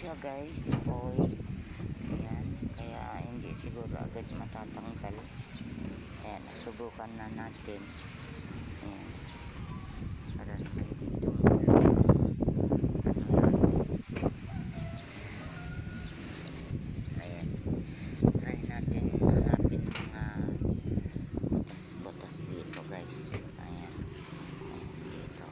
siya guys, foil. Ayan, kaya hindi siguro agad matatanggal. Ayan, nasubukan na natin. Ayan, para naman dito ayan, try natin hanapin mga butas-butas dito guys. Ayan, ayan dito.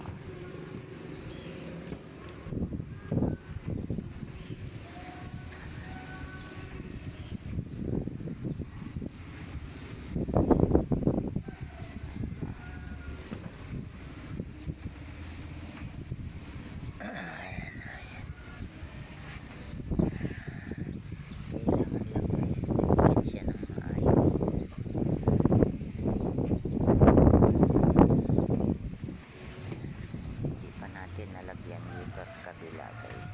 Nalagyan dito sa kabila guys.